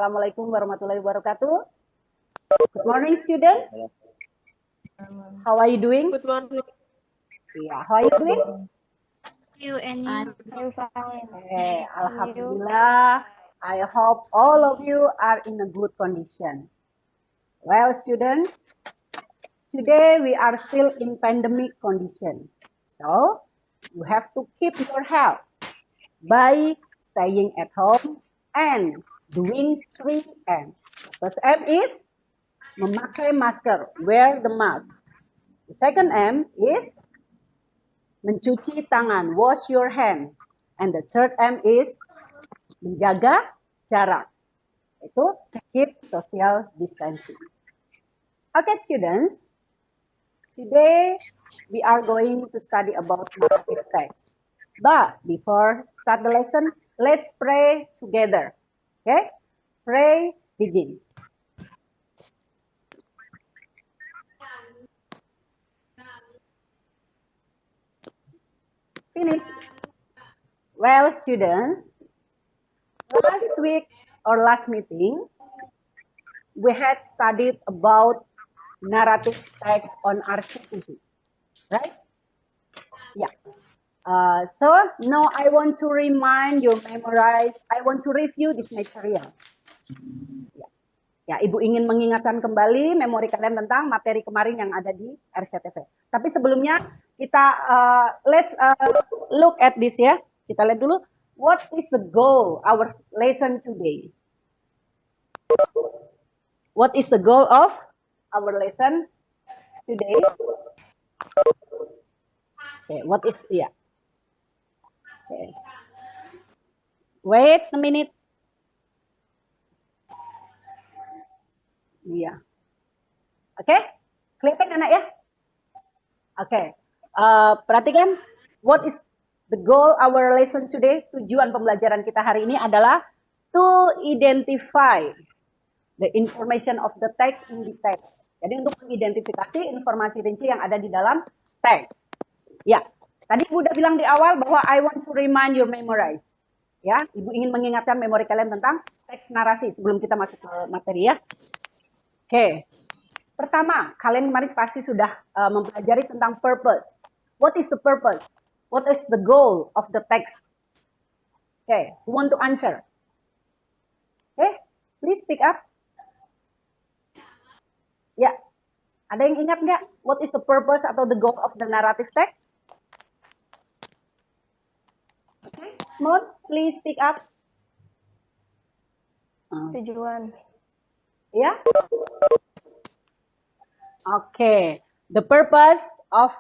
Assalamualaikum warahmatullahi wabarakatuh. Good morning, students. How are you doing? Good morning. Yeah, how are you doing? You and you. I'm fine. Okay, Alhamdulillah. I hope all of you are in a good condition. Well, students, today we are still in pandemic condition. So, you have to keep your health by staying at home and doing 3 M's. First M is memakai masker, wear the mask. The second M is mencuci tangan, wash your hand. And the third M is menjaga jarak. Itu keep social distancing. Okay, students. Today we are going to study about narrative text. But before start the lesson, let's pray together. Okay? Pray, begin. Finish. Well, students, last week or last meeting, we had studied about narrative text on RCTV, right? Yeah. So now I want to remind you, memorize, I want to review this material. Ya, Ibu ingin mengingatkan kembali memori kalian tentang materi kemarin yang ada di RCTV. Tapi sebelumnya kita let's look at this ya. Kita lihat dulu, what is the goal our lesson today? What is the goal of our lesson today? Okay, what is Okay. Wait a minute. Iya. Oke, kelihatan anak ya? Oke, perhatikan, what is the goal our lesson today? Tujuan pembelajaran kita hari ini adalah to identify the information of the text in the text. Jadi untuk mengidentifikasi informasi rinci yang ada di dalam teks. Ya, tadi Ibu udah bilang di awal bahwa I want to remind you memorize. Ya, Ibu ingin mengingatkan memori kalian tentang teks narasi sebelum kita masuk ke materi ya. Oke, pertama, kalian kemarin pasti sudah mempelajari tentang purpose. What is the purpose? What is the goal of the text? Okay, who want to answer? Okay, please speak up. Ya, ada yang ingat nggak? What is the purpose atau the goal of the narrative text? Okay, come on, please speak up. Tujuan. Ya. Okay, the purpose of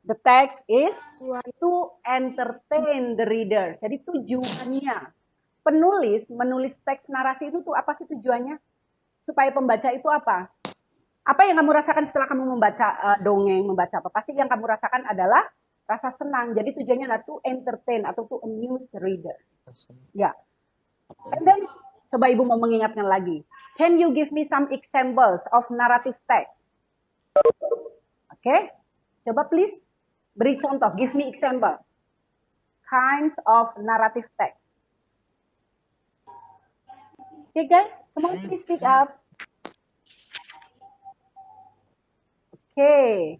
the text is to entertain the reader. Jadi tujuannya, penulis menulis teks narasi itu tuh apa sih tujuannya? Supaya pembaca itu apa? Apa yang kamu rasakan setelah kamu membaca dongeng, membaca apa? Pasti yang kamu rasakan adalah rasa senang. Jadi tujuannya adalah to entertain atau to amuse the readers. Ya. And then, coba Ibu mau mengingatkan lagi. Can you give me some examples of narrative text? Okay, coba please beri contoh. Give me example. Kinds of narrative text. Okay guys, come on please speak up. Okay,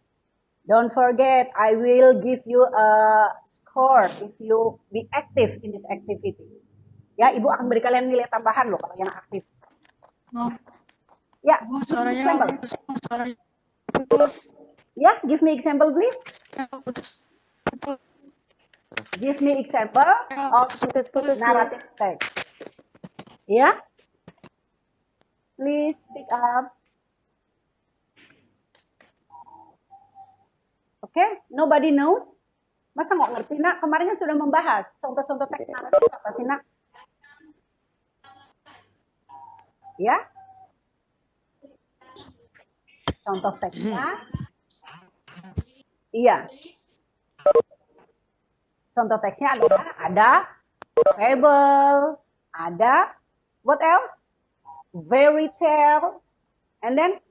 don't forget I will give you a score if you be active in this activity. Ya, Ibu akan beri kalian nilai tambahan loh kalau yang aktif. Ya, example. Ya, give me example please. Give me example of narrative text. Ya, please speak up. Oke, nobody knows? Masa nggak ngerti, Nak? Kemarin kan sudah membahas. Contoh-contoh teks narasi apa sih, Nak? Ya? Contoh teksnya? Iya. Contoh teksnya ada fable, ada what else? Fairy tale, and then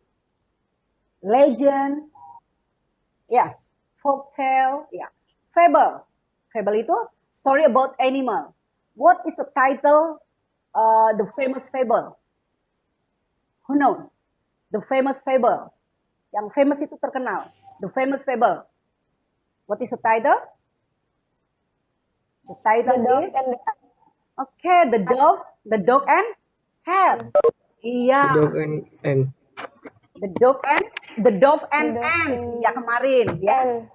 legend, ya, folk tale, ya. Fable. Fable itu story about animal. What is the title? The famous fable. Who knows? The famous fable. Yang famous itu terkenal. The famous fable. What is the title? The title is okay, the dog and cat. Iya. The dog and ants. Ya kemarin, ya.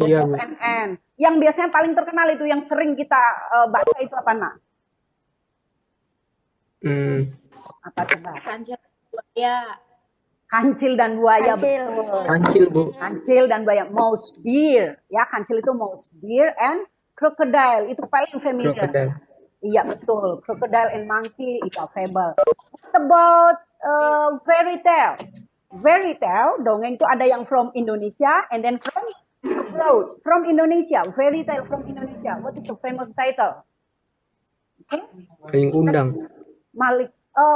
The dog and ants. Yang biasanya paling terkenal itu yang sering kita baca itu apa, Nak? Apa coba? Kancil buaya. Kancil dan buaya, Kancil. betul. Kancil, Bu. Kancil dan buaya. Mouse deer, ya, kancil itu mouse deer and crocodile itu paling familiar. Crocodile. Iya betul, crocodile and monkey itu fable. What about fairy tale? Fairy tale dongeng itu ada yang from Indonesia and then from abroad. From Indonesia, fairy tale from Indonesia. What is the famous title? Okay. Maling kundang.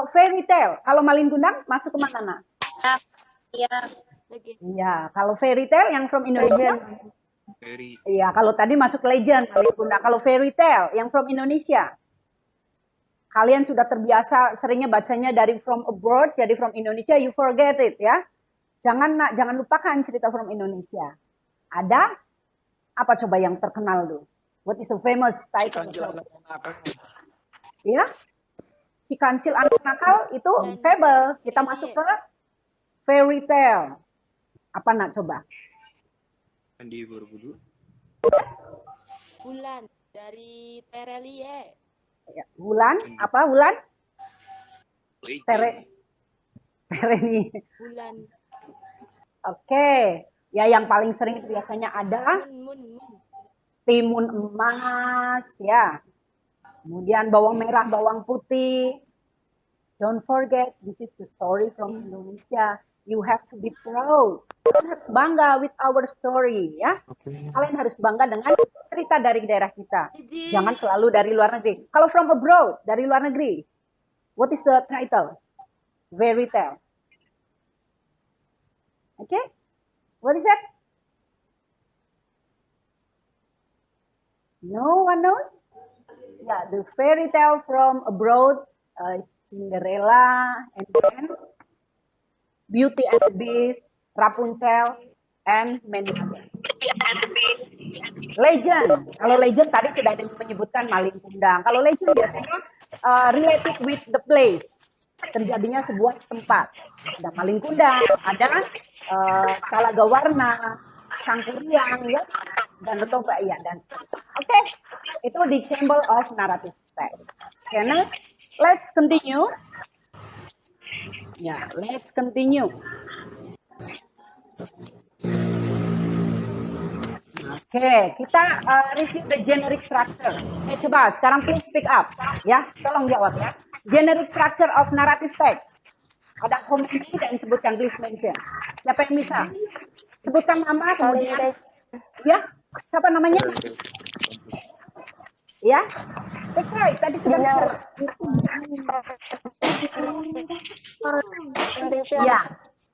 Fairy tale. Kalau Malin Kundang masuk ke mana, Nak? Iya. Iya, kalau fairy tale yang from Indonesia. Iya, kalau tadi masuk legend, Malin Kundang. Kalau fairy tale yang from Indonesia. Kalian sudah terbiasa seringnya bacanya dari from abroad, jadi from Indonesia, you forget it ya. Jangan lupakan cerita from Indonesia. Ada apa coba yang terkenal tuh? What is the famous title? Ya, si kancil anak nakal itu fable. Kita masuk ke fairy tale. Apa Nak coba? Andi Borobudur. Bulan dari Terelie. Ya, Wulan, apa Wulan? Tereni. Bulan. Oke, ya yang paling sering itu biasanya ada Mun. timun emas, ya. Kemudian bawang merah, bawang putih. Don't forget, this is the story from Indonesia. You have to be proud. Kalian harus bangga with our story, ya. Kalian harus bangga dengan cerita dari daerah kita. Jangan selalu dari luar negeri. Kalau from abroad, dari luar negeri, what is the title? Fairy tale. Okay? What is that? No one knows? Yeah, the fairy tale from abroad is Cinderella, and then Beauty and the Beast, Rapunzel, and many others. Legend. Kalau legend tadi sudah ada yang menyebutkan Malin Kundang. Kalau legend biasanya related with the place. Terjadinya sebuah tempat. Ada Malin Kundang, ada Talaga Warna, Sangkuriang, ya, dan Retoba, ya, dan seterusnya. Oke, itu the example of narrative text. Okay, next, let's continue. Ya, let's continue. Oke, kita review the generic structure. Coba sekarang please speak up, ya, tolong jawab ya. Generic structure of narrative text. Ada komen dan sebutkan, please mention. Siapa yang bisa? Sebutkan nama, kemudian, ya, siapa namanya? Ya, that's right. Tadi sudah ya,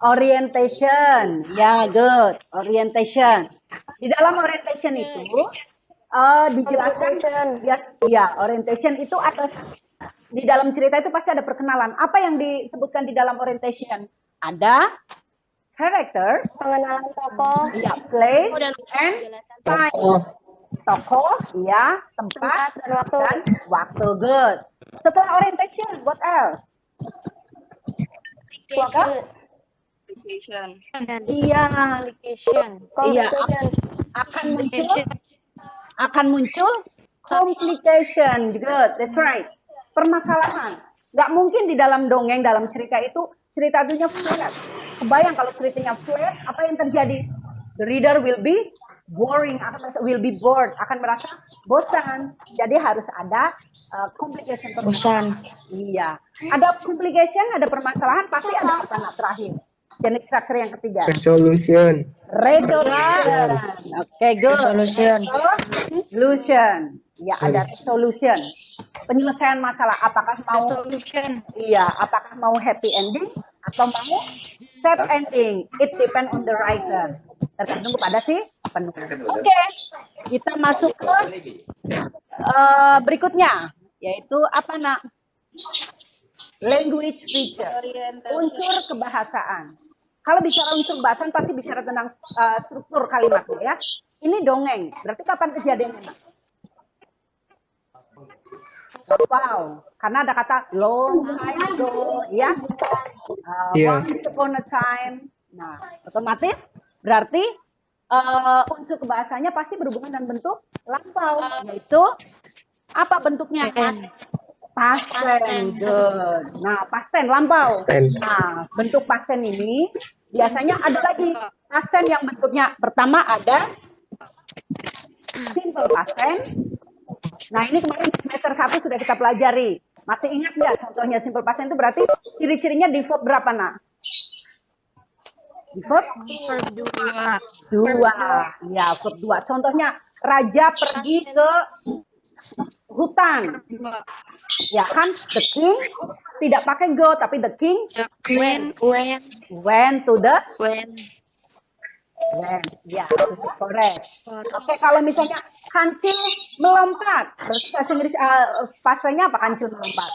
orientation. Ya, good. Orientation. Di dalam orientation itu dijelaskan, ya, orientation itu atas di dalam cerita itu pasti ada perkenalan. Apa yang disebutkan di dalam orientation? Ada characters, Pengenalan tokoh, ya, place and time. Tokoh, ya, tempat, dan waktu. Good. Setelah orientation, what else? Apa? Iya, iya, akan muncul complication. Good, that's right. Permasalahan. Nggak mungkin di dalam dongeng, dalam cerita itu, cerita itunya flat. Kebayang kalau ceritanya flat, apa yang terjadi? The reader will be boring, will be bored, akan merasa bosan. Jadi harus ada complication. Bosan. Iya. Ada complication, ada permasalahan, pasti ada kata terakhir. Genetic structure yang ketiga. Resolution. Resolution. Oke, good. Resolution. Resolution. Ya, ada resolution. Penyelesaian masalah. Apakah mau Iya, apakah mau happy ending atau mau sad ending? It depend on the writer. Tergantung kepada si penulis. Oke, kita masuk ke berikutnya, yaitu apa nak? Language features, unsur kebahasaan. Kalau bicara unsur kebahasaan pasti bicara tentang struktur kalimatnya ya. Ini dongeng, berarti kapan kejadiannya nak? Wow, karena ada kata long time ago, ya. Once upon a time. Nah, otomatis berarti unsur kebahasanya pasti berhubungan dengan bentuk lampau, yaitu apa bentuknya? Past tense. Good. Nah, past tense lampau. Nah, bentuk past tense ini biasanya ada lagi past tense yang bentuknya pertama ada simple past tense. Nah, ini kemarin di semester 1 sudah kita pelajari. Masih ingat nggak contohnya simple past tense itu berarti ciri-cirinya di verb berapa, nak? Di verb? Dua. Ya, verb 2. Contohnya, Raja pergi ke hutan. Ya kan, the king tidak pakai go, tapi the king went to the ya, to the forest. Oke, kalau misalnya kancil melompat, bahasa Inggris pasranya apa kancil melompat?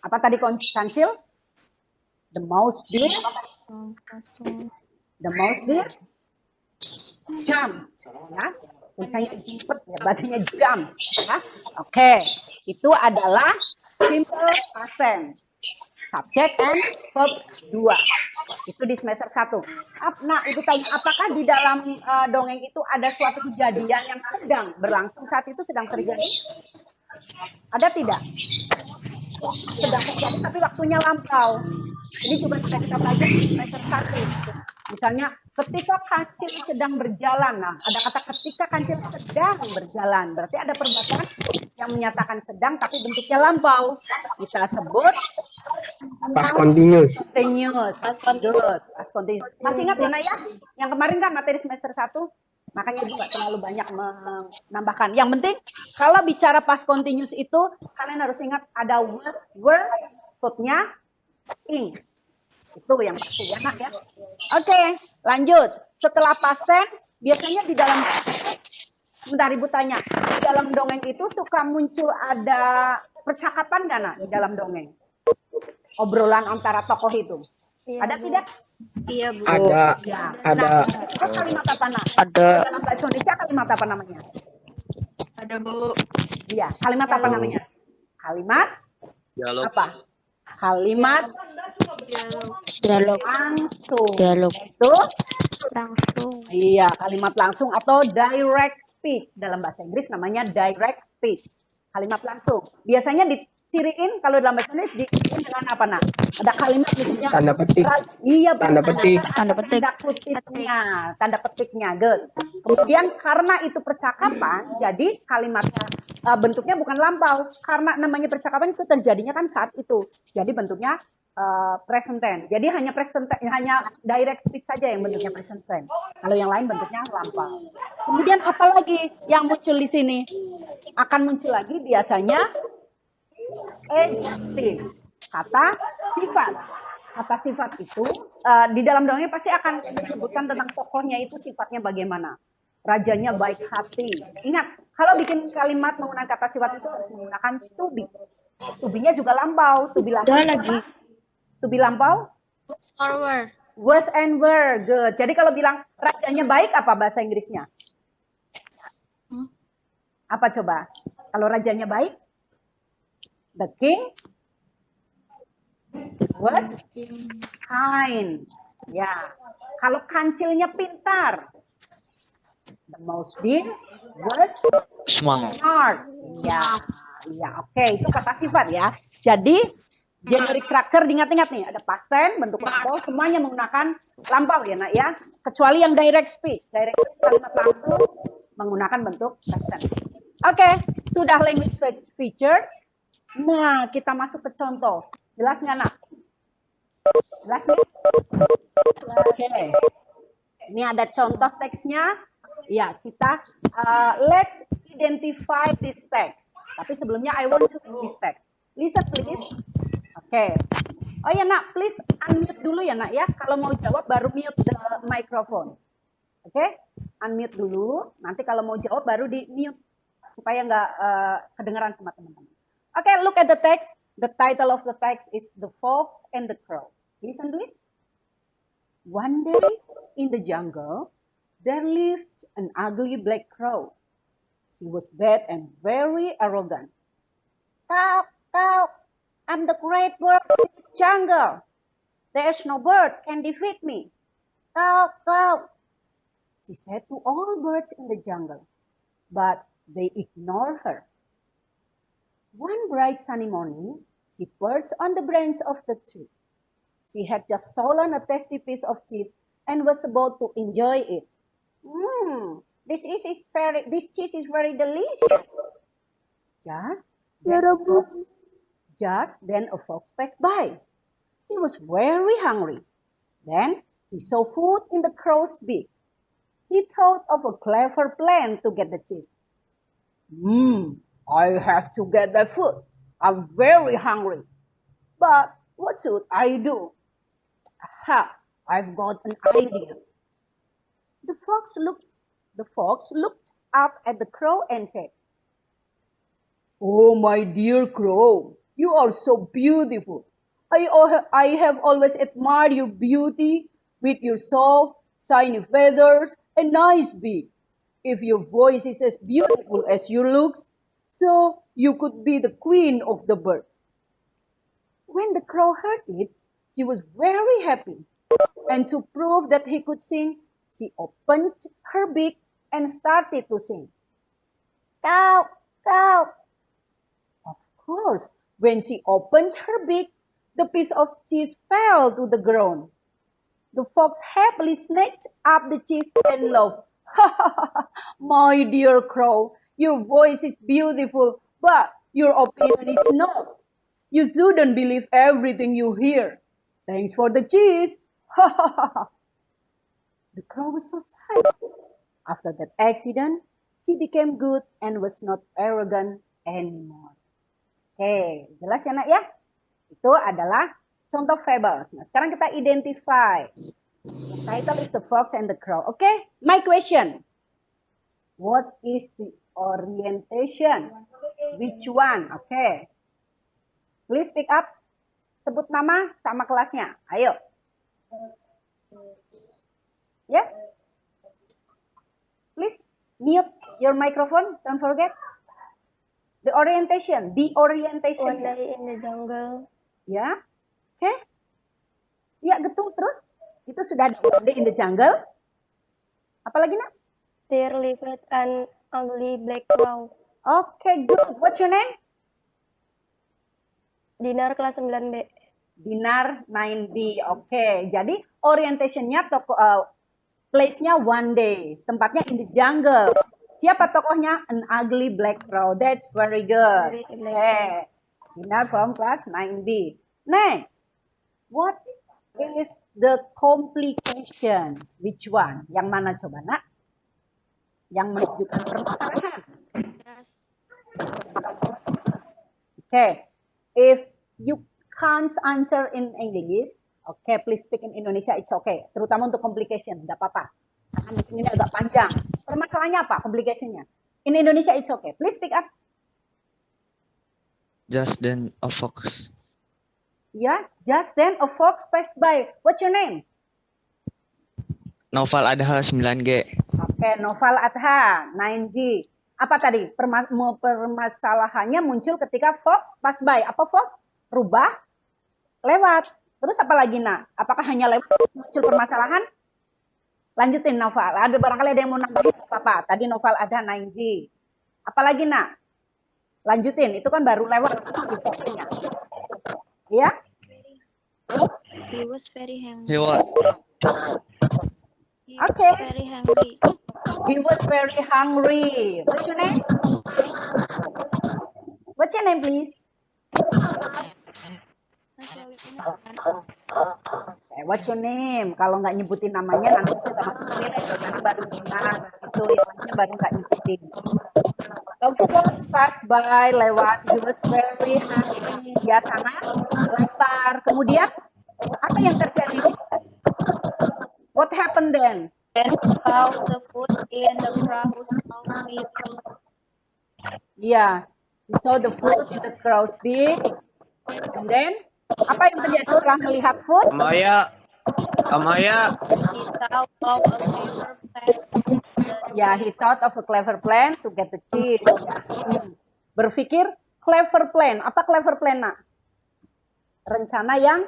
Apa tadi kancil? The mouse did jump, ya. Misalnya jemput, ya, bacanya jump, ya. Oke, itu adalah simple past tense. Subject and verb 2. Itu di semester 1. Nah, Ibu tanya, apakah di dalam dongeng itu ada suatu kejadian yang sedang berlangsung saat itu sedang terjadi? Ada tidak? Sedang terjadi tapi waktunya lampau. Ini juga sudah kita pelajari di semester 1. Misalnya, ketika kancil sedang berjalan. Nah, ada kata ketika kancil sedang berjalan. Berarti ada perbuatan yang menyatakan sedang tapi bentuknya lampau. Kita sebut Past continuous. Past continuous. Masih ingat ya, Naya? Yang kemarin kan materi semester 1? Makanya juga terlalu banyak menambahkan. Yang penting, kalau bicara past continuous itu, kalian harus ingat ada was, were, verb-nya ing. Itu yang pasti ya, nak ya. Oke, lanjut. Setelah past tense, biasanya di dalam, sebentar Ibu tanya, di dalam dongeng itu suka muncul ada percakapan nggak, nak, di dalam dongeng? Obrolan antara tokoh itu. Iya, Ada Bu. tidak? Iya, Bu. Ada. Ya. Ada. Nah, itu kalimat apa, nak? Ada. Dalam bahasa Indonesia kalimat apa namanya? Ada, Bu. Iya, kalimat apa namanya? Kalimat Dialog. apa? Kalimat Dialog. langsung. Dialog. Itu Langsung. iya, kalimat langsung atau direct speech. Dalam bahasa Inggris namanya direct speech. Kalimat langsung. Biasanya diciriin kalau dalam bahasa Inggris diciriin dengan apa, nak? Ada kalimat misalnya Tanda petik. Iya, Tanda petik. Tanda petik. Tanda petiknya, good. Kemudian karena itu percakapan, jadi kalimatnya bentuknya bukan lampau. Karena namanya percakapan itu terjadinya kan saat itu. Jadi bentuknya present tense. Jadi hanya present tense, hanya direct speech saja yang bentuknya present tense. Kalau yang lain bentuknya lampau. Kemudian apalagi yang muncul di sini? Akan muncul lagi biasanya adjective, kata sifat. Kata sifat itu di dalam dongeng pasti akan disebutkan tentang tokohnya itu sifatnya bagaimana. Rajanya baik hati. Ingat, kalau bikin kalimat menggunakan kata sifat itu harus menggunakan to be. To be-nya juga lampau. To be lampau. To be lampau? Forward. Was and were. Good. Jadi kalau bilang rajanya baik apa bahasa Inggrisnya? Apa coba? Kalau rajanya baik? The king was kind. Ya. Kalau kancilnya pintar. The mouse did was smart. Ya. Ya, oke, itu kata sifat ya. Jadi Generic structure diingat-ingat nih, ada past tense, bentuk lampau, semuanya menggunakan lampau ya nak ya. Kecuali yang direct speech. Direct speech kalimat langsung menggunakan bentuk present. Oke, sudah language features. Nah, kita masuk ke contoh. Jelas nggak nak? Jelas nih? Oke. Ini ada contoh teksnya. Ya, kita let's identify this text. Tapi sebelumnya I want to read this text. Listen please. Oke. Oh ya nak, please unmute dulu ya nak ya. Kalau mau jawab baru mute the microphone. Oke? Unmute dulu. Nanti kalau mau jawab baru di mute supaya nggak kedengaran sama teman-teman. Oke, look at the text. The title of the text is The Fox and the Crow. Listen please. One day in the jungle, there lived an ugly black crow. She was bad and very arrogant. Cow, cow, I'm the great bird in this jungle. There's no bird can defeat me. Cow, cow, she said to all birds in the jungle, but they ignored her. One bright sunny morning, she perched on the branch of the tree. She had just stolen a tasty piece of cheese and was about to enjoy it. This cheese is very delicious. Just then a fox passed by. He was very hungry. Then he saw food in the crow's beak. He thought of a clever plan to get the cheese. I have to get the food. I'm very hungry. But what should I do? Aha, I've got an idea. The fox looked up at the crow and said, "Oh, my dear crow, you are so beautiful. I have always admired your beauty with your soft, shiny feathers and nice beak. If your voice is as beautiful as your looks, so you could be the queen of the birds." When the crow heard it, she was very happy. And to prove that he could sing, she opened her beak and started to sing. Cow, cow. Of course, when she opened her beak, the piece of cheese fell to the ground. The fox happily snatched up the cheese and laughed. My dear crow, your voice is beautiful, but your opinion is not. You shouldn't believe everything you hear. Thanks for the cheese. The crow was so sad. After that accident, she became good and was not arrogant anymore. Oke, jelas ya nak ya? Itu adalah contoh fables. Nah, sekarang kita identify. The title is The Fox and the Crow. Okay, my question. What is the orientation? Which one? Okay. Please speak up. Sebut nama sama kelasnya. Ayo. Ya. Please mute your microphone. Don't forget. The orientation. One day in the jungle. Ya. Oke. Ya, betul. Terus. Itu sudah ada One Day in the Jungle. Apalagi nak? There lived an ugly black crow. Okay, good. What's your name? Dinar kelas 9B. Dinar 9B. Oke, jadi orientationnya place-nya one day. Tempatnya in the jungle. Siapa tokohnya? An ugly black crow. That's very good. Okay. Dinar from class 9B. Next. What is the complication? Which one? Yang mana coba nak? Yang menunjukkan permasalahan. Okay. If you can't answer in English, okay, please speak in Indonesia, it's okay. Terutama untuk complication, tidak apa-apa. Karena ini agak panjang. Permasalahannya apa? Complicationnya. In Indonesia, it's okay. Please speak up. Just then a fox. Yeah, just then a fox passed by. What's your name? Noval Adha 9G. Okay, Noval Adha 9G. Apa tadi? Permasalahannya muncul ketika fox pass by. Apa fox? Rubah, lewat. Terus apa lagi nak? Apakah hanya lewat terus muncul permasalahan? Lanjutin Noval. Ada barangkali ada yang mau nambahin apa? Tadi Noval ada 9G. Apalagi nak? Lanjutin. Itu kan baru lewat foxnya. Ya? He was very hungry. He was Okay. Very hungry. He was very hungry. What's your name? What's your name, please? What's your name? Kalau nggak nyebutin namanya, nanti kita masuk ke nilai. Nanti baru dengar. Itu namanya baru nggak nyebutin. The fox passed by, lewat. He was very hungry. Dia sangat lapar. Kemudian, apa yang terjadi? What happened then? Then found the food in the crow's beak. Yeah, he saw the food in the crow's beak. And then, apa yang terjadi setelah melihat food? Amaya. He thought of a clever plan. Ya, he thought of a clever plan to get the cheese. Berpikir clever plan. Apa clever plan, Nak? Rencana yang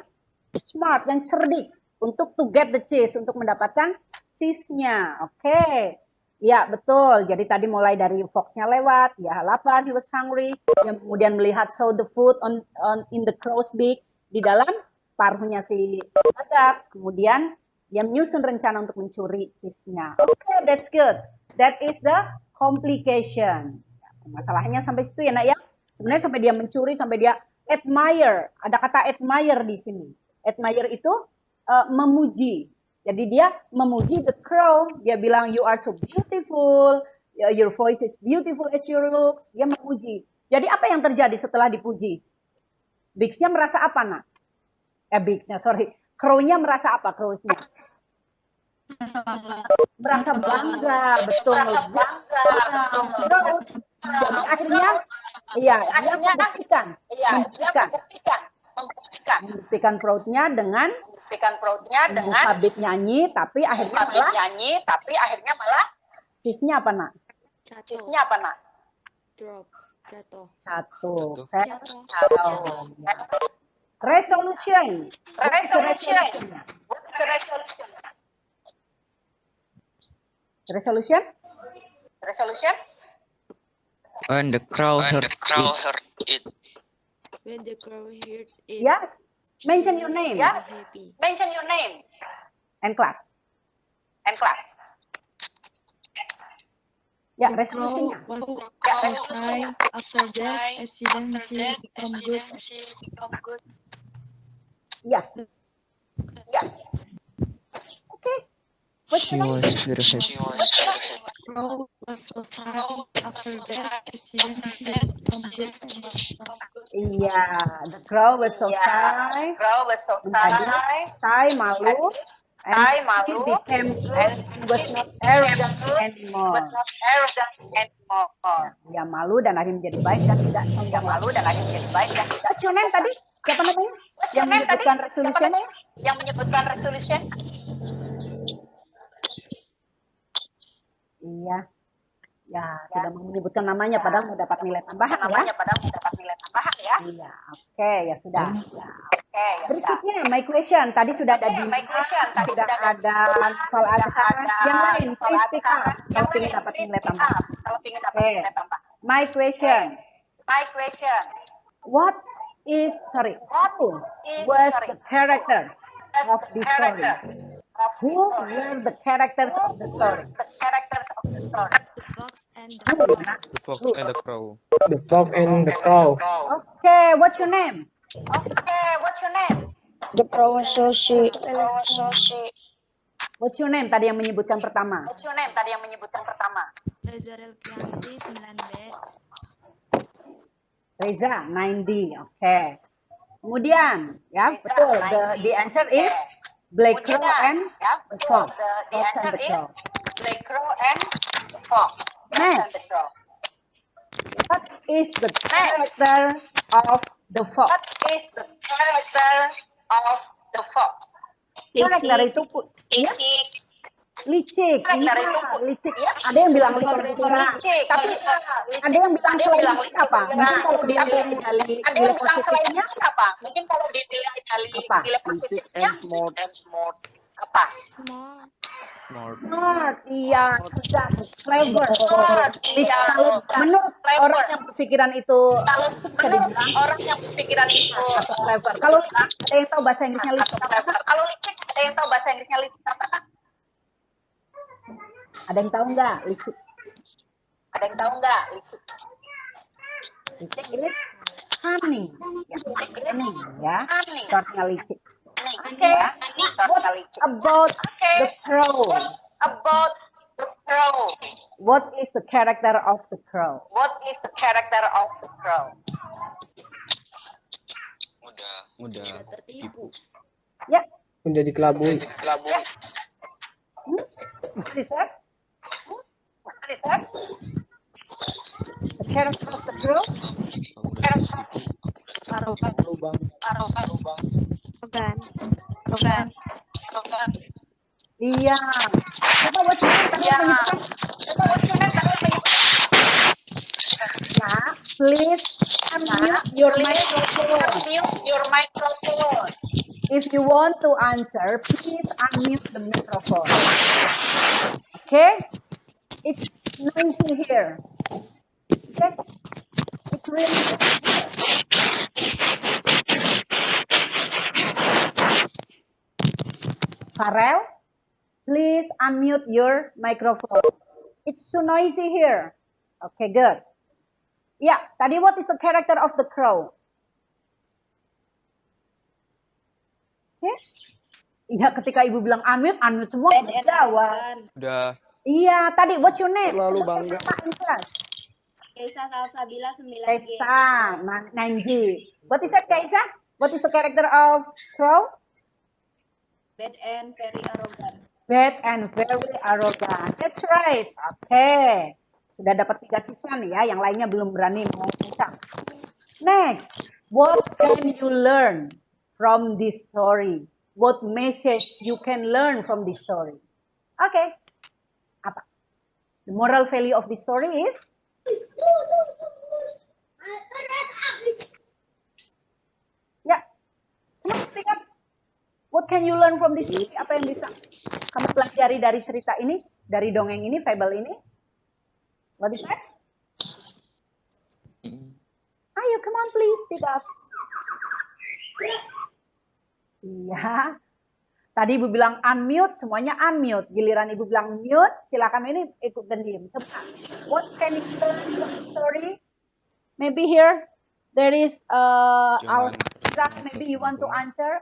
smart, yang cerdik untuk to get the cheese, untuk mendapatkan cheese-nya. Oke. Ya, betul. Jadi tadi mulai dari fox-nya lewat, ya lapar, he was hungry. Yang kemudian melihat saw the food on in the crow's beak, di dalam paruhnya si gagak. Kemudian dia menyusun rencana untuk mencuri cheese-nya. Oke, that's good. That is the complication. Masalahnya sampai situ ya, Nak ya. Sebenarnya sampai dia mencuri, sampai dia admire. Ada kata admire di sini. Admire itu memuji. Jadi dia memuji the crow. Dia bilang, you are so beautiful. Your voice is beautiful as your looks. Dia memuji. Jadi apa yang terjadi setelah dipuji? Bigsnya merasa apa, Nak? Bigsnya, sorry. Crow-nya merasa apa, crow-nya? Merasa bangga, betul. Bangga. Jadi akhirnya, iya, dia membuktikan perutnya dengan habit nyanyi, tapi akhirnya malah cheese-nya apa, Nak? Drop. Jatuh. Resolution. when the crow heard it. When the crow heard it. Ya, mention your name. Happy. And class. Ya, resolusinya. After that, accident become good. Ya. Oke. What's She your name? was very happy. Crow was so sad. After that, accident become good. Iya, the crow was so shy. Shy, malu. And she became good and was not arrogant anymore. Dia malu dan akhirnya menjadi baik dan tidak sombong. What's your name tadi? Siapa namanya? Yang menyebutkan resolution? Iya. Ya, tidak mau menyebutkan namanya padahal mau dapat nilai tambahan ya. Iya, oke, ya sudah. Berikutnya, my question. Tadi sudah ada di sudah ada soal adhan. Yang lain, please speak up. Kalau ingin dapat nilai tambahan. Oke. My question. Who was the characters of the story? Who were the characters of the story? The fox and The fox and the crow. The fox and the crow. Okay, what's your name? The crow was so sick. What's your name tadi yang menyebutkan pertama? Lazarel Pianti 9D. Reza, 9D. Oke. Kemudian, ya, betul. The answer is Black Crow and the Fox. Fox and the Crow. Next. What is the character of the fox? Karakter itu licik. Iya, licik. Ada yang bilang licik. Tapi ada yang bilang selain licik apa? Mungkin kalau dilihat dari nilai positifnya apa? Licik and smart. Small. Smart. Smart, iya, cerdas, clever. Menurut orang yang berpikiran itu bisa dibilang Orang yang berpikiran itu atau clever. Kalau licik, ada yang tahu bahasa Inggrisnya licik apa? kalau licik, ada yang tahu bahasa Inggrisnya licik apa? Ada yang tahu nggak licik? Ada yang tahu nggak licik? Licik ini cunning, ya, cunning, ya. Shortnya licik. Oke, What about the crow? about the crow. What is the character of the crow? What is the character of the crow? Mudah. Tipu. Ya, Menjadi kelabui. what is that? What is that? The character of the crow? Lubang. Rogan. Iya. Coba what you mean? Ya, Ya, please unmute your microphone. mute your microphone. If you want to answer, please unmute the microphone. Okay? It's noisy here. Okay? It's really noisy here. Farel, please unmute your microphone. It's too noisy here. Okay, good. Ya, tadi what is the character of the crow? Oke. Iya, ketika ibu bilang unmute, unmute semua jawab. Udah. Iya, tadi what's your name? Terlalu Sebutkan bangga. nama in class. Kaisa Salsabila 9G. Kaisa, 9G. What is that, Kaisa? What is the character of crow? Bad and very arrogant. Bad and very arrogant. That's right. Oke. Sudah dapat 3 siswa nih ya, yang lainnya belum berani mau kencang. Next, what can you learn from this story? What message you can learn from this story? Oke. Apa? The moral value of this story is? Ya. Come on, speak up. What can you learn from this story? Apa yang bisa kamu pelajari dari cerita ini, dari dongeng ini, fable ini? What is that? Ayo, come on please, speak up. Iya. Tadi ibu bilang unmute, semuanya unmute. Giliran ibu bilang mute, silakan ini ikut dan diem. Coba. What can you learn from the story? Maybe here there is Alsa. Maybe you want to answer.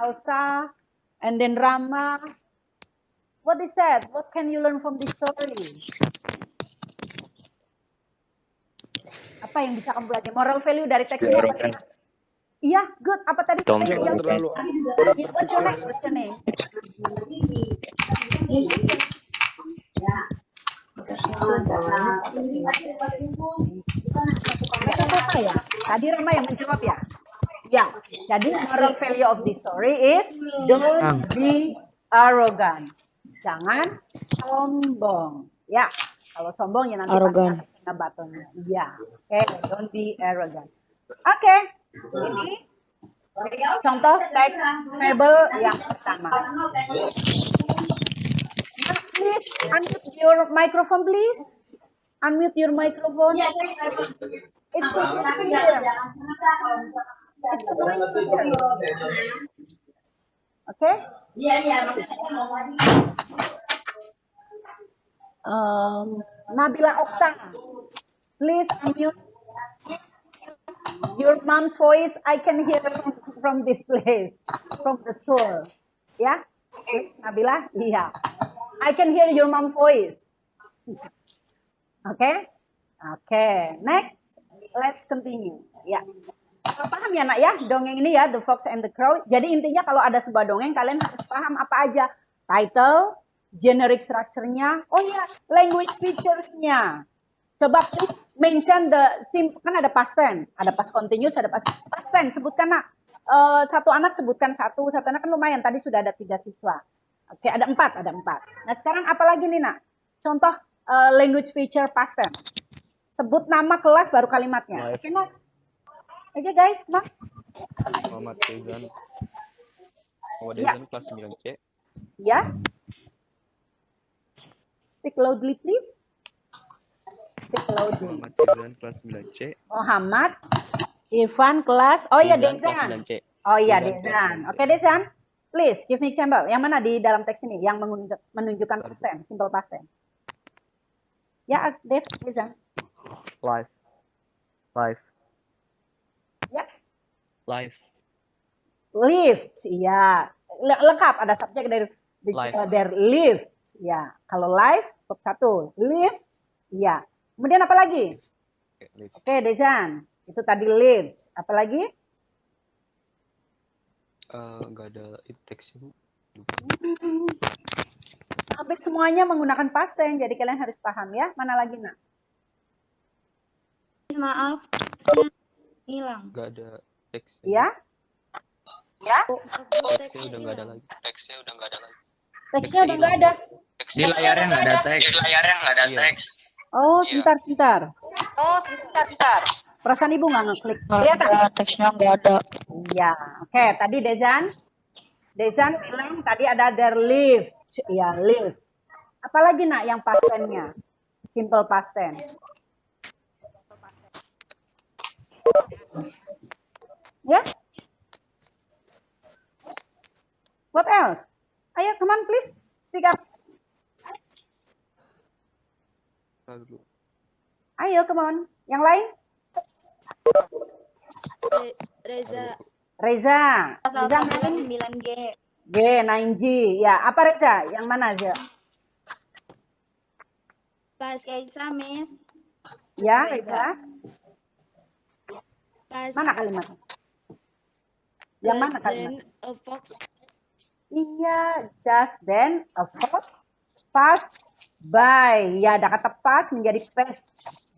Alsa, and then Rama. What is that? What can you learn from this story? Apa yang bisa kamu belajar? Moral value dari teks ini apa sih? Iya, good. Apa tadi? Jangan terlalu. Yeah, what's your name? What's your name? Apa ya? Tadi Rama yang menjawab ya? Ya, jadi moral value of this story is don't be arrogant. Jangan sombong. Ya, kalau sombong ya nanti Arrogant. pasti kena batonnya. Iya, oke, don't be arrogant. Oke, ini contoh teks fable yang pertama. Please unmute your microphone, please. Unmute your microphone. It's noisy here. It's noisy here. Okay? Nabila Okta, please unmute your mom's voice. I can hear from this place, from the school. Yeah, please, Nabila. Yeah, I can hear your mom's voice. Okay, okay. Next, let's continue. Ya, paham ya nak ya dongeng ini ya, The Fox and the Crow. Jadi intinya kalau ada sebuah dongeng kalian harus paham apa aja, title, generic structure-nya, oh ya, language features-nya. Coba please mention the kan ada past tense, ada past continuous, ada past tense. Sebutkan nak. Satu anak sebutkan satu anak kan lumayan. Tadi sudah ada 3 siswa. Oke, ada 4. Nah sekarang apa lagi nih nak? Contoh language feature past tense. Sebut nama kelas baru kalimatnya. Oke, next. Oke guys, come on. Muhammad Dezan. Muhammad Dezan kelas 9C. Ya. Speak loudly, please. Speak loudly. Muhammad Irfan kelas 9C. Muhammad Irfan kelas. Oh ya, Dezan kelas Dezan. 9C. Oh iya, Dezan kelas Dezan. 9C. Oke, Dezan. Please give me example. Yang mana di dalam teks ini yang menunjukkan past tense, simple past tense? Ya, Dezan. Life. Life. Ya. Life. Lived, ya. Lengkap ada subjek dari Life. there lived, ya. Kalau life verb 1, lived, ya. Kemudian apa lagi? Oke, live. Oke, Dezan. Itu tadi lived. Apa lagi? Nggak ada teksnya, Bu. Hampir semuanya menggunakan past tense, jadi kalian harus paham ya. Mana lagi, Nak? Maaf, hilang. Nggak ada teksnya. Ya. Ya? Teksnya udah nggak ada lagi. Teksnya udah nggak ada. Di layarnya nggak ada teks. Iya. Oh, sebentar. Oh, sebentar. Perasaan ibu nggak ngeklik. Kelihatan? Teksnya nggak ada. Iya. Oke, tadi Dezan bilang tadi ada there lived. Ya, lived. Apalagi, Nak, yang past tense-nya? Simple past tense. Ya? What else? Ayo, come on please. Speak up. Lalu. Ayo, come on. Yang lain? Reza main 9G. G, 9G. Ya, apa Reza? Yang mana aja? Pas Keisa, Miss. Ya, Reza. Pas Mana kalimatnya? Yang mana kalimat? a fox. Iya, just then a fox passed by. Ya, ada kata pass menjadi passed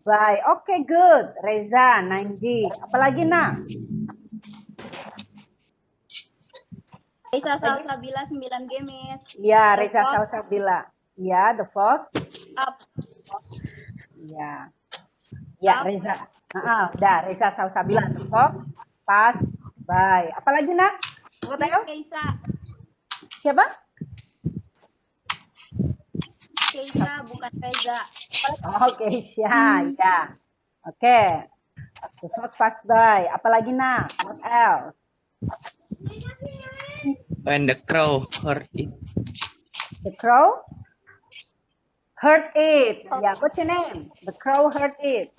by. Oke, good. Reza, 9G. Apalagi, Nak? Keisa Salsabila 9G, Miss. Iya, The Reza fox. Salsabila. Iya, the fox. Up. Iya. Ya, Reza. Udah, Reza Salsabila, the fox passed by. Apalagi, Nak? What else? Keisa. Siapa? Keisa bukan Reza. Oke, Keisha. Ya. Oke. The fox passed by. Apalagi, Nak? What else? When the crow heard it. The crow heard it. Ya, what's your name? The crow heard it.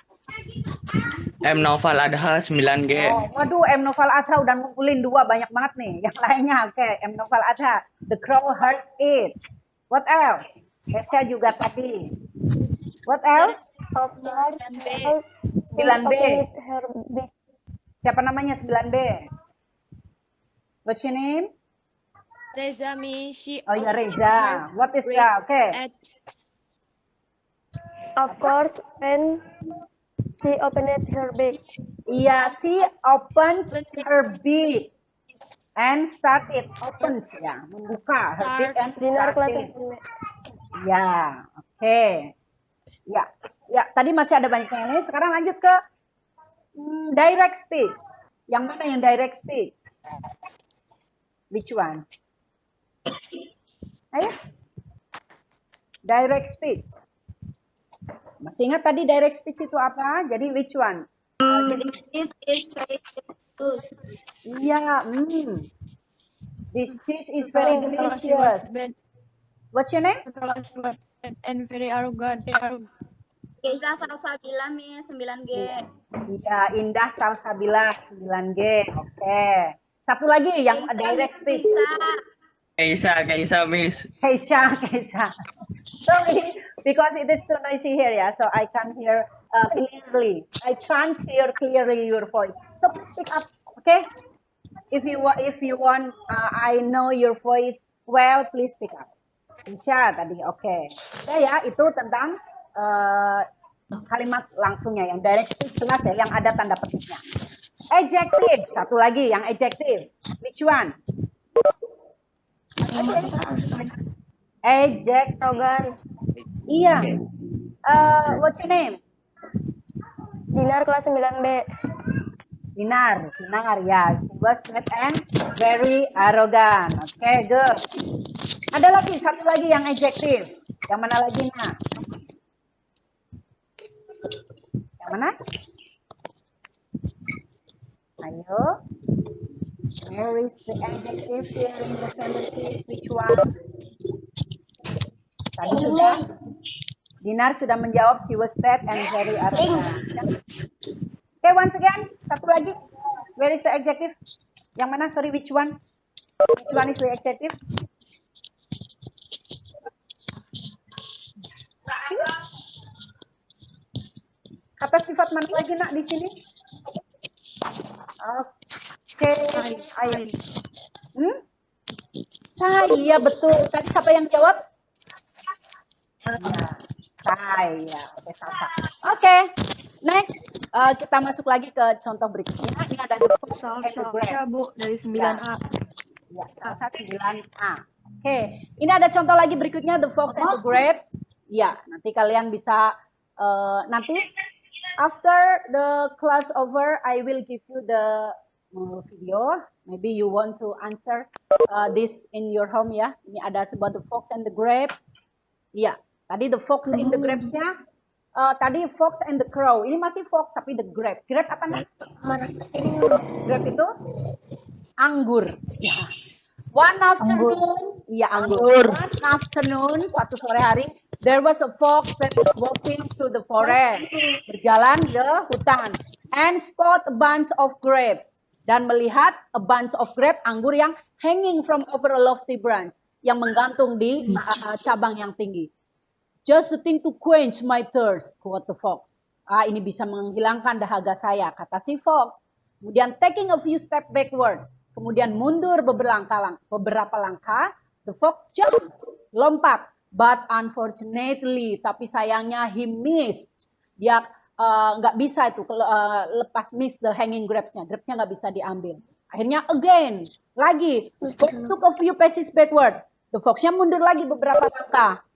M Noval Adha 9G. Oh, waduh, M Noval Adha udah ngumpulin 2, banyak banget nih. Yang lainnya, oke. M Noval Adha. The crow heard it. What else? Kesha juga tadi. What else? 9B. Siapa namanya 9B? What's your name? Reza, Miss. She Oh ya, Reza. What is that? Oke. at Of course, when she opened her bag. Iya, she opened her beak and started. Opens ya, membuka her beak and Dinner class. started. Ya, oke. Ya, tadi masih ada banyak yang lain. Sekarang lanjut ke direct speech. Yang mana yang direct speech? Which one? Ayo. Direct speech. Masih ingat tadi direct speech itu apa? Jadi which one? this is very good. Iya, This cheese is very delicious. What's your name? And very arrogant. Keisa Salsabila, Miss. 9G. Iya, Indah Salsabila 9G. Oke. Satu lagi yang direct speech. Keisa, Miss. Keisha. Sorry, because it is too noisy here, yeah. So I can't hear clearly. I can't hear clearly your voice. So please speak up, okay? If you want, I know your voice well. Please speak up. Keisha tadi, oke. Ya, itu tentang kalimat langsungnya yang direct speech jelas ya, yang ada tanda petiknya. Adjective, satu lagi yang adjective. Which one? Adjective. Rogan. Iya. What's your name? Dinar kelas 9B. Dinar ya. She was fat and very arrogant. Okay, good. Ada lagi, satu lagi yang adjective. Yang mana lagi, nak? Yang mana? Ayo. Where is the adjective here in the sentences? Which one? Tadi sudah. Dinar sudah menjawab she was fat and very arrogant. Okay, once again. Satu lagi. Where is the adjective? Yang mana? Sorry, which one? Which one is the adjective? Kata sifat mana lagi, nak, di sini? Oke, ayo. Saya, betul. Tadi siapa yang jawab? Ya, saya. Oke, Salsa. Oke, next. Kita masuk lagi ke contoh berikutnya. Ini ada the fox and the grapes. Salsa, Bu, dari 9A. Ya, Salsa 9A. Oke, ini ada contoh lagi berikutnya, the fox and the grapes. Ya, nanti kalian bisa, nanti after the class over, I will give you the video. Maybe you want to answer this in your home ya. Ini ada sebuah the fox and the grapes. Iya, tadi the fox and the grapes-nya. Tadi fox and the crow. Ini masih fox tapi the grape. Grape apa nih? Grape itu anggur. Ya. One afternoon, iya anggur. One afternoon, suatu sore hari, there was a fox that was walking through the forest. Berjalan ke hutan and spot a bunch of grapes. Dan melihat a bunch of grape, anggur yang hanging from over a lofty branch, yang menggantung di cabang yang tinggi. Just the thing to quench my thirst, quote the fox. Ini bisa menghilangkan dahaga saya, kata si fox. Kemudian taking a few step backward, kemudian mundur beberapa langkah, the fox jumped, lompat. But unfortunately, tapi sayangnya he missed. Dia nggak bisa itu lepas miss the hanging grapes-nya. Grapes-nya nggak bisa diambil. Akhirnya again, lagi, the fox took a few paces backward. The fox-nya mundur lagi beberapa langkah.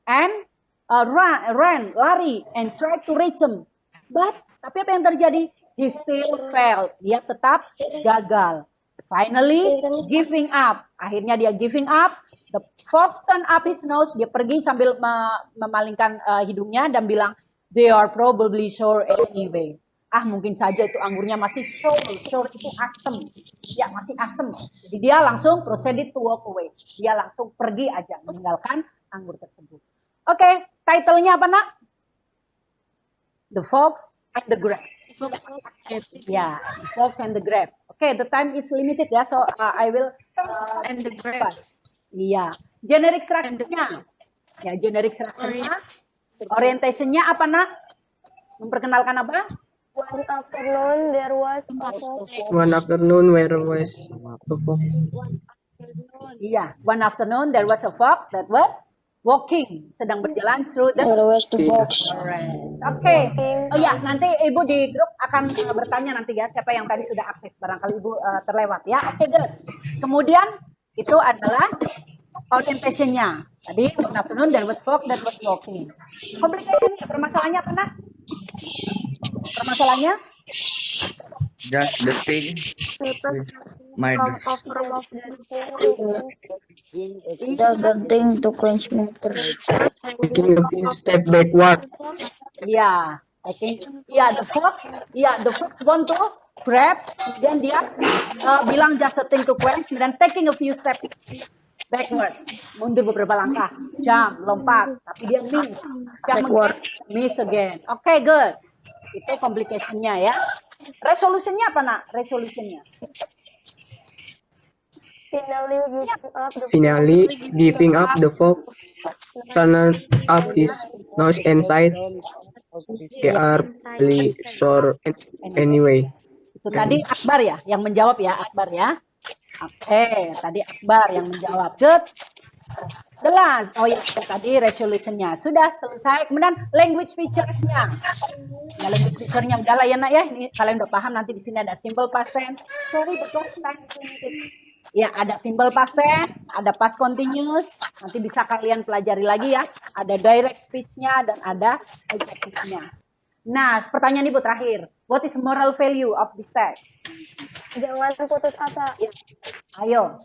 And ran, lari, and tried to reach them. But, tapi apa yang terjadi? He still failed. Dia tetap gagal. Finally, giving up. Akhirnya dia giving up. The fox turned up his nose. Dia pergi sambil memalingkan hidungnya dan bilang, they are probably sour anyway. Mungkin saja itu anggurnya masih sour. Sour itu asam. Ya, masih asam. Jadi dia langsung proceeded to walk away. Dia langsung pergi aja, meninggalkan anggur tersebut. Oke, title-nya apa, nak? The Fox and the Grapes. Ya, The Fox and the Grapes. Oke, the time is limited ya, so I will And the grapes. Iya, generic structure-nya. Ya, generic structure-nya. Orientation-nya apa, nak? Memperkenalkan apa? One afternoon there was a fox. One afternoon where was the fox? Iya, one afternoon there was a fox that was walking, sedang berjalan through the forest. Oke. Oh ya, nanti Ibu di grup akan bertanya nanti ya siapa yang tadi sudah aktif. Barangkali Ibu terlewat ya. Oke, good. Kemudian itu adalah orientation-nya. Tadi one afternoon there was fox that was walking. Complication-nya, permasalahannya apa, nak? Permasalahannya? Just the thing. My Just the thing to quench my thirst. Taking a few step backward. Yeah, I think. Yeah, the fox want to grabs. Kemudian dia bilang just a thing to quench. Kemudian taking a few steps backward, mundur beberapa langkah, jump, lompat. Tapi dia miss, jump again, miss again. Okay, good. Itu complication-nya ya. Resolution-nya apa, nak? Resolution-nya. Finally giving up the fox. Finally, giving up the fox, turned up his nose and sighed, they are really sore anyway. Itu tadi Akbar ya, yang menjawab ya, Akbar ya. Oke, tadi Akbar yang menjawab. Good. The last, oh ya, tadi resolution-nya sudah selesai. Kemudian language features-nya. Nah, language feature-nya udahlah ya, nak ya. Ini kalian udah paham, nanti di sini ada simple past tense. Sorry, the class time is limited. Ya, ada simple past tense, ada past continuous. Nanti bisa kalian pelajari lagi ya. Ada direct speech-nya dan ada adjective-nya. Nah, pertanyaan Ibu terakhir. What is moral value of this text? Jangan putus asa. Ya. Ayo.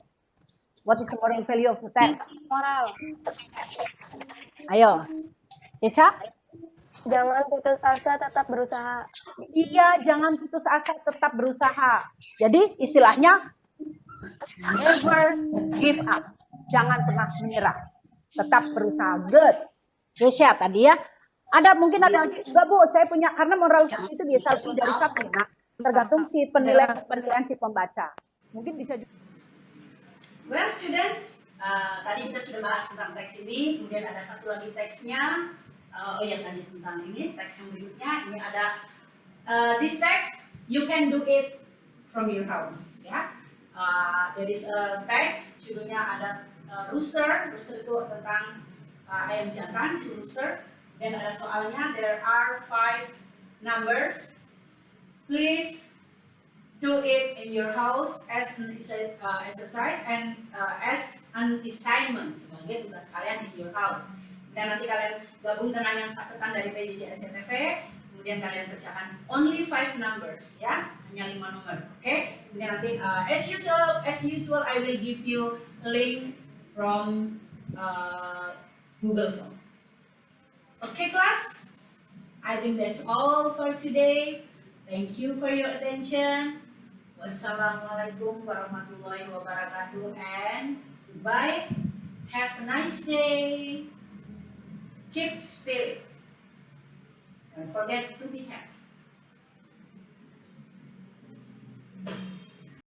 What is the moral value of the text? Moral. Ayo, Isha? Jangan putus asa, tetap berusaha. Iya, jangan putus asa, tetap berusaha. Jadi istilahnya never give up. Jangan pernah menyerah. Tetap berusaha. Good. Isha tadi ya. Ada mungkin ada lagi. Enggak Bu, saya punya karena moral value itu biasa lebih dari satu. Nah, tergantung si penilaian si pembaca. Mungkin bisa juga. Well students, tadi kita sudah bahas tentang teks ini, kemudian ada satu lagi teksnya. Yang tadi tentang ini, teks yang berikutnya, ini ada this text, you can do it from your house. Ya, there is a text, judulnya ada rooster itu tentang ayam jantan, rooster. Dan ada soalnya, there are 5 numbers. Please do it in your house as an exercise and as an assignment sebagai tugas kalian in your house. Dan nanti kalian gabung dengan yang catatan dari PJJ SCTV, kemudian kalian kerjakan only 5 numbers, ya, hanya 5 nomor, oke? Kemudian nanti as usual, I will give you a link from Google Form. Okay, class? I think that's all for today. Thank you for your attention. Wassalamualaikum warahmatullahi wabarakatuh and goodbye. Have a nice day. Keep spirit. Don't forget to be happy.